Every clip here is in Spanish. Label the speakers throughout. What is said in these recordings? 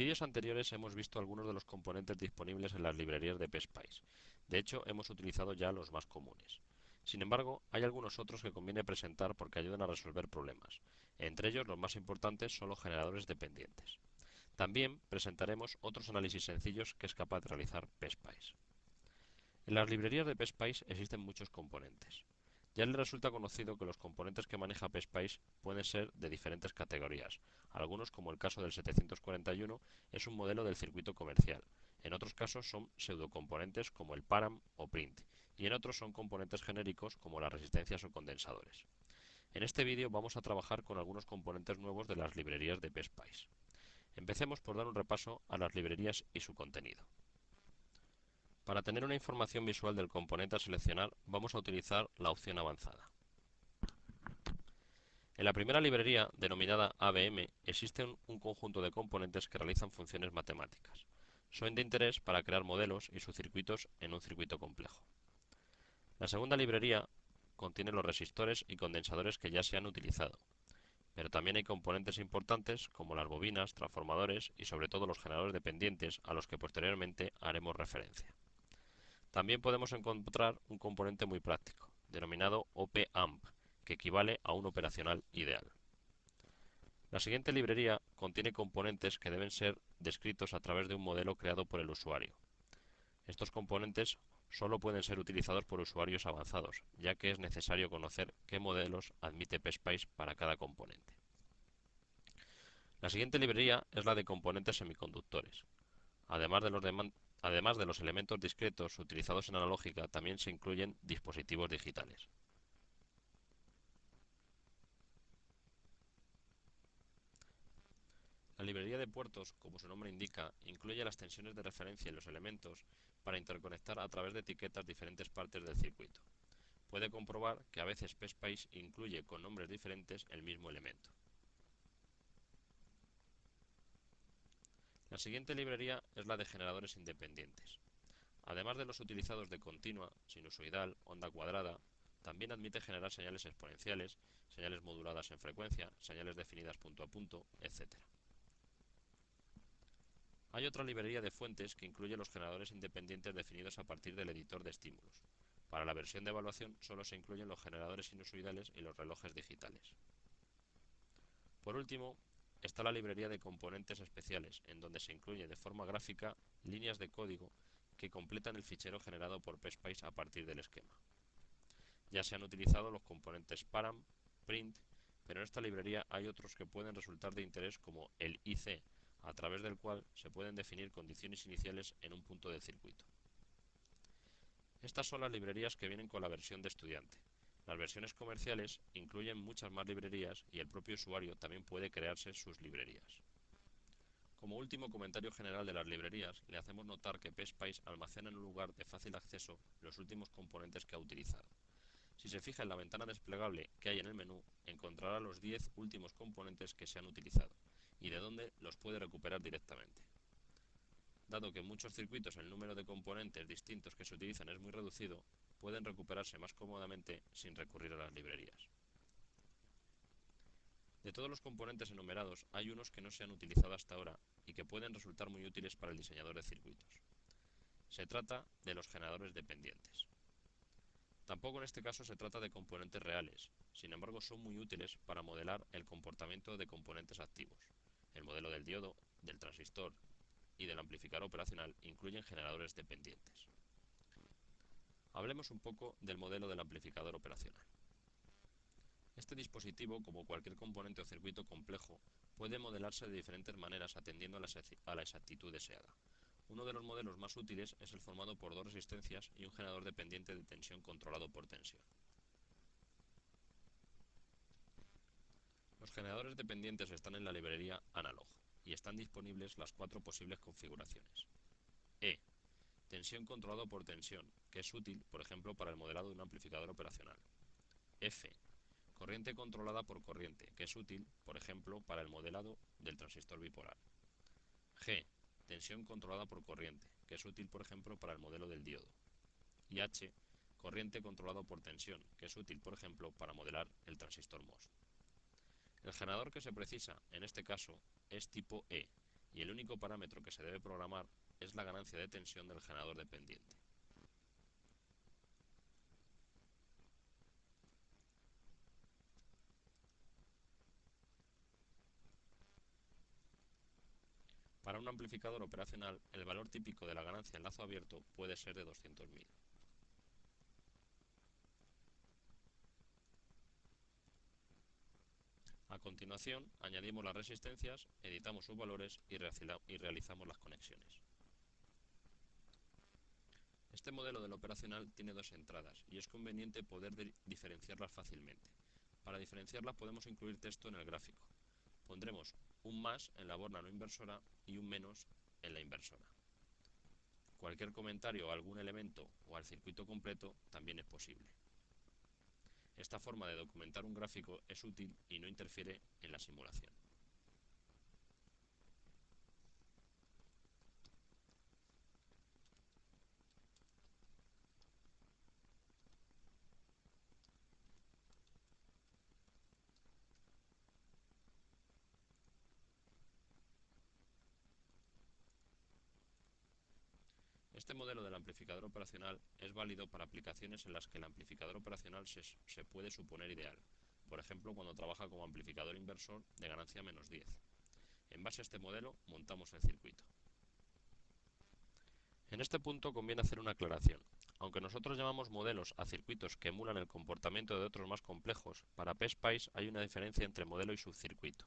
Speaker 1: vídeos anteriores hemos visto algunos de los componentes disponibles en las librerías de PSpice. De hecho, hemos utilizado ya los más comunes. Sin embargo, hay algunos otros que conviene presentar porque ayudan a resolver problemas. Entre ellos, los más importantes son los generadores dependientes. También presentaremos otros análisis sencillos que es capaz de realizar PSpice. En las librerías de PSpice existen muchos componentes. Ya les resulta conocido que los componentes que maneja PSpice pueden ser de diferentes categorías. Algunos, como el caso del 741, es un modelo del circuito comercial. En otros casos son pseudocomponentes como el param o print, y en otros son componentes genéricos como las resistencias o condensadores. En este vídeo vamos a trabajar con algunos componentes nuevos de las librerías de PSpice. Empecemos por dar un repaso a las librerías y su contenido. Para tener una información visual del componente a seleccionar, vamos a utilizar la opción avanzada. En la primera librería, denominada ABM, existe un conjunto de componentes que realizan funciones matemáticas. Son de interés para crear modelos y sus circuitos en un circuito complejo. La segunda librería contiene los resistores y condensadores que ya se han utilizado, pero también hay componentes importantes como las bobinas, transformadores y sobre todo los generadores dependientes a los que posteriormente haremos referencia. También podemos encontrar un componente muy práctico, denominado op-amp, que equivale a un operacional ideal. La siguiente librería contiene componentes que deben ser descritos a través de un modelo creado por el usuario. Estos componentes solo pueden ser utilizados por usuarios avanzados, ya que es necesario conocer qué modelos admite PSpice para cada componente. La siguiente librería es la de componentes semiconductores. Además de los elementos discretos utilizados en analógica, también se incluyen dispositivos digitales. La librería de puertos, como su nombre indica, incluye las tensiones de referencia y los elementos para interconectar a través de etiquetas diferentes partes del circuito. Puede comprobar que a veces PSpice incluye con nombres diferentes el mismo elemento. La siguiente librería es la de generadores independientes. Además de los utilizados de continua, sinusoidal, onda cuadrada, también admite generar señales exponenciales, señales moduladas en frecuencia, señales definidas punto a punto, etc. Hay otra librería de fuentes que incluye los generadores independientes definidos a partir del editor de estímulos. Para la versión de evaluación solo se incluyen los generadores sinusoidales y los relojes digitales. Por último, está la librería de componentes especiales, en donde se incluye de forma gráfica líneas de código que completan el fichero generado por PSpice a partir del esquema. Ya se han utilizado los componentes param, print, pero en esta librería hay otros que pueden resultar de interés como el IC, a través del cual se pueden definir condiciones iniciales en un punto del circuito. Estas son las librerías que vienen con la versión de estudiante. Las versiones comerciales incluyen muchas más librerías y el propio usuario también puede crearse sus librerías. Como último comentario general de las librerías, le hacemos notar que PSpice almacena en un lugar de fácil acceso los últimos componentes que ha utilizado. Si se fija en la ventana desplegable que hay en el menú, encontrará los 10 últimos componentes que se han utilizado y de dónde los puede recuperar directamente. Dado que en muchos circuitos el número de componentes distintos que se utilizan es muy reducido, pueden recuperarse más cómodamente sin recurrir a las librerías. De todos los componentes enumerados, hay unos que no se han utilizado hasta ahora y que pueden resultar muy útiles para el diseñador de circuitos. Se trata de los generadores dependientes. Tampoco en este caso se trata de componentes reales, sin embargo son muy útiles para modelar el comportamiento de componentes activos. El modelo del diodo, del transistor y del amplificador operacional incluyen generadores dependientes. Hablemos un poco del modelo del amplificador operacional. Este dispositivo, como cualquier componente o circuito complejo, puede modelarse de diferentes maneras atendiendo a la exactitud deseada. Uno de los modelos más útiles es el formado por dos resistencias y un generador dependiente de tensión controlado por tensión. Los generadores dependientes están en la librería Analog y están disponibles las cuatro posibles configuraciones. E. Tensión controlado por tensión, que es útil, por ejemplo, para el modelado de un amplificador operacional. F. Corriente controlada por corriente, que es útil, por ejemplo, para el modelado del transistor bipolar. G. Tensión controlada por corriente, que es útil, por ejemplo, para el modelo del diodo. Y H. Corriente controlada por tensión, que es útil, por ejemplo, para modelar el transistor MOS. El generador que se precisa, en este caso, es tipo E, y el único parámetro que se debe programar es la ganancia de tensión del generador dependiente. Para un amplificador operacional, el valor típico de la ganancia en lazo abierto puede ser de 200.000. A continuación, añadimos las resistencias, editamos sus valores y realizamos las conexiones. Este modelo del operacional tiene dos entradas y es conveniente poder diferenciarlas fácilmente. Para diferenciarlas podemos incluir texto en el gráfico. Pondremos un más en la borna no inversora y un menos en la inversora. Cualquier comentario a algún elemento o al circuito completo también es posible. Esta forma de documentar un gráfico es útil y no interfiere en la simulación. Este modelo del amplificador operacional es válido para aplicaciones en las que el amplificador operacional se puede suponer ideal, por ejemplo cuando trabaja como amplificador inversor de ganancia -10. En base a este modelo montamos el circuito. En este punto conviene hacer una aclaración. Aunque nosotros llamamos modelos a circuitos que emulan el comportamiento de otros más complejos, para PSpice hay una diferencia entre modelo y subcircuito.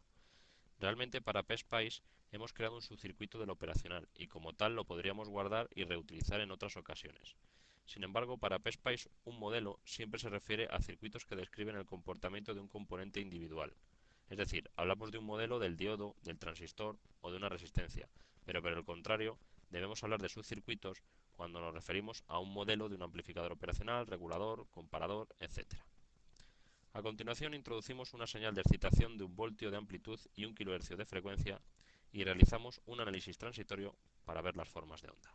Speaker 1: Realmente para PSpice hemos creado un subcircuito del operacional y como tal lo podríamos guardar y reutilizar en otras ocasiones. Sin embargo, para PSpice un modelo siempre se refiere a circuitos que describen el comportamiento de un componente individual. Es decir, hablamos de un modelo del diodo, del transistor o de una resistencia, pero por el contrario, debemos hablar de subcircuitos cuando nos referimos a un modelo de un amplificador operacional, regulador, comparador, etc. A continuación introducimos una señal de excitación de 1 voltio de amplitud y 1 kHz de frecuencia y realizamos un análisis transitorio para ver las formas de onda.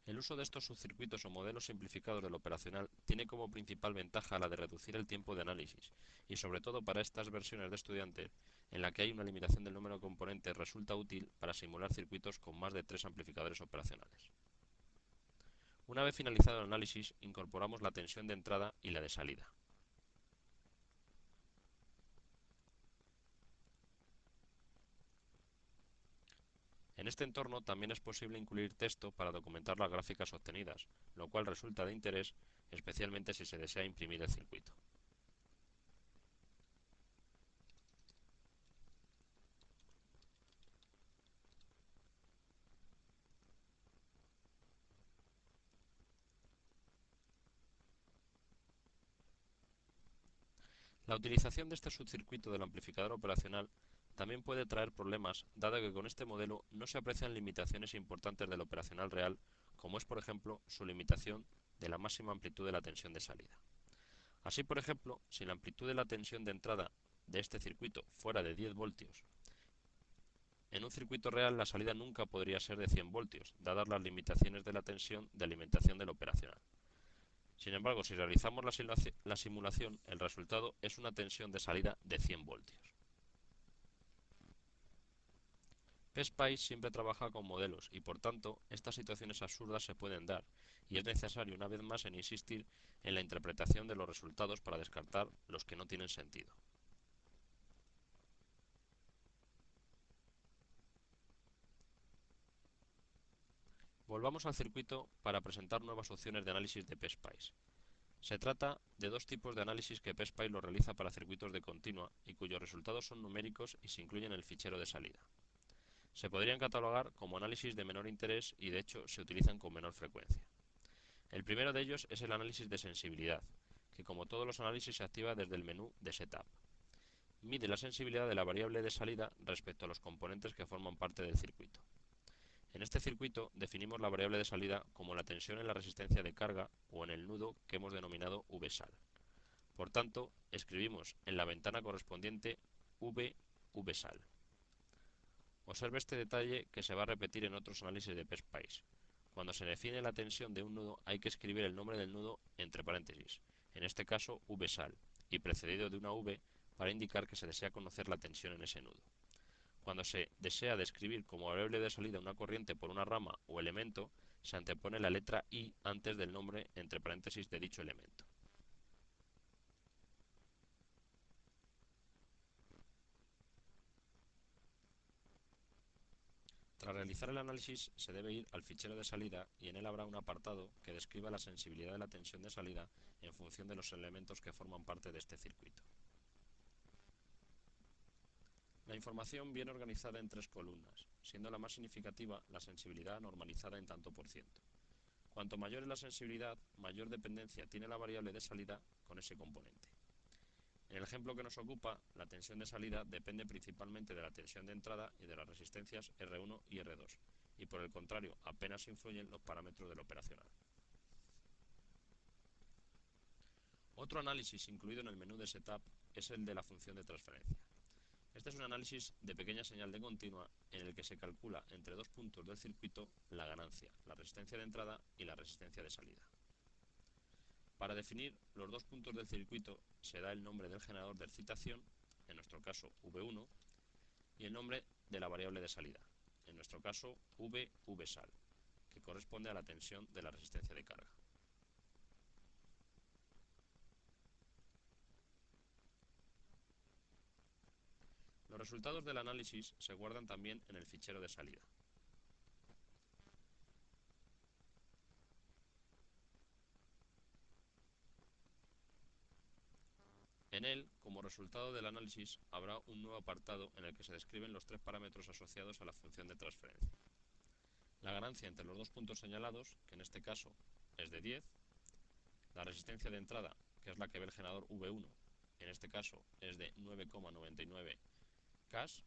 Speaker 1: El uso de estos subcircuitos o modelos simplificados del operacional tiene como principal ventaja la de reducir el tiempo de análisis, y sobre todo para estas versiones de estudiante, en la que hay una limitación del número de componentes, resulta útil para simular circuitos con más de 3 amplificadores operacionales. Una vez finalizado el análisis, incorporamos la tensión de entrada y la de salida. En este entorno también es posible incluir texto para documentar las gráficas obtenidas, lo cual resulta de interés especialmente si se desea imprimir el circuito. La utilización de este subcircuito del amplificador operacional también puede traer problemas, dado que con este modelo no se aprecian limitaciones importantes del operacional real, como es por ejemplo su limitación de la máxima amplitud de la tensión de salida. Así por ejemplo, si la amplitud de la tensión de entrada de este circuito fuera de 10 voltios, en un circuito real la salida nunca podría ser de 100 voltios, dadas las limitaciones de la tensión de alimentación del operacional. Sin embargo, si realizamos la simulación, el resultado es una tensión de salida de 100 voltios. PSpice siempre trabaja con modelos y por tanto estas situaciones absurdas se pueden dar y es necesario una vez más en insistir en la interpretación de los resultados para descartar los que no tienen sentido. Volvamos al circuito para presentar nuevas opciones de análisis de PSpice. Se trata de dos tipos de análisis que PSpice lo realiza para circuitos de continua y cuyos resultados son numéricos y se incluyen en el fichero de salida. Se podrían catalogar como análisis de menor interés y de hecho se utilizan con menor frecuencia. El primero de ellos es el análisis de sensibilidad, que como todos los análisis se activa desde el menú de Setup. Mide la sensibilidad de la variable de salida respecto a los componentes que forman parte del circuito. En este circuito definimos la variable de salida como la tensión en la resistencia de carga o en el nudo que hemos denominado VSAL. Por tanto, escribimos en la ventana correspondiente vsal. Observe este detalle que se va a repetir en otros análisis de PSPICE. Cuando se define la tensión de un nudo hay que escribir el nombre del nudo entre paréntesis, en este caso vsal, y precedido de una v para indicar que se desea conocer la tensión en ese nudo. Cuando se desea describir como variable de salida una corriente por una rama o elemento, se antepone la letra I antes del nombre entre paréntesis de dicho elemento. Tras realizar el análisis se debe ir al fichero de salida y en él habrá un apartado que describa la sensibilidad de la tensión de salida en función de los elementos que forman parte de este circuito. La información viene organizada en 3 columnas, siendo la más significativa la sensibilidad normalizada en tanto por ciento. Cuanto mayor es la sensibilidad, mayor dependencia tiene la variable de salida con ese componente. En el ejemplo que nos ocupa, la tensión de salida depende principalmente de la tensión de entrada y de las resistencias R1 y R2, y por el contrario, apenas influyen los parámetros del operacional. Otro análisis incluido en el menú de Setup es el de la función de transferencia. Este es un análisis de pequeña señal de continua en el que se calcula entre dos puntos del circuito la ganancia, la resistencia de entrada y la resistencia de salida. Para definir los dos puntos del circuito se da el nombre del generador de excitación, en nuestro caso V1, y el nombre de la variable de salida, en nuestro caso vsal, que corresponde a la tensión de la resistencia de carga. Los resultados del análisis se guardan también en el fichero de salida. En él, como resultado del análisis, habrá un nuevo apartado en el que se describen los 3 parámetros asociados a la función de transferencia. La ganancia entre los dos puntos señalados, que en este caso es de 10, la resistencia de entrada, que es la que ve el generador V1, en este caso es de 9,99 Cas,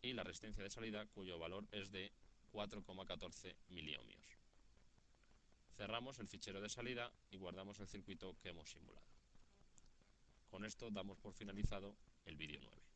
Speaker 1: y la resistencia de salida, cuyo valor es de 4,14 miliohmios. Cerramos el fichero de salida y guardamos el circuito que hemos simulado. Con esto damos por finalizado el vídeo 9.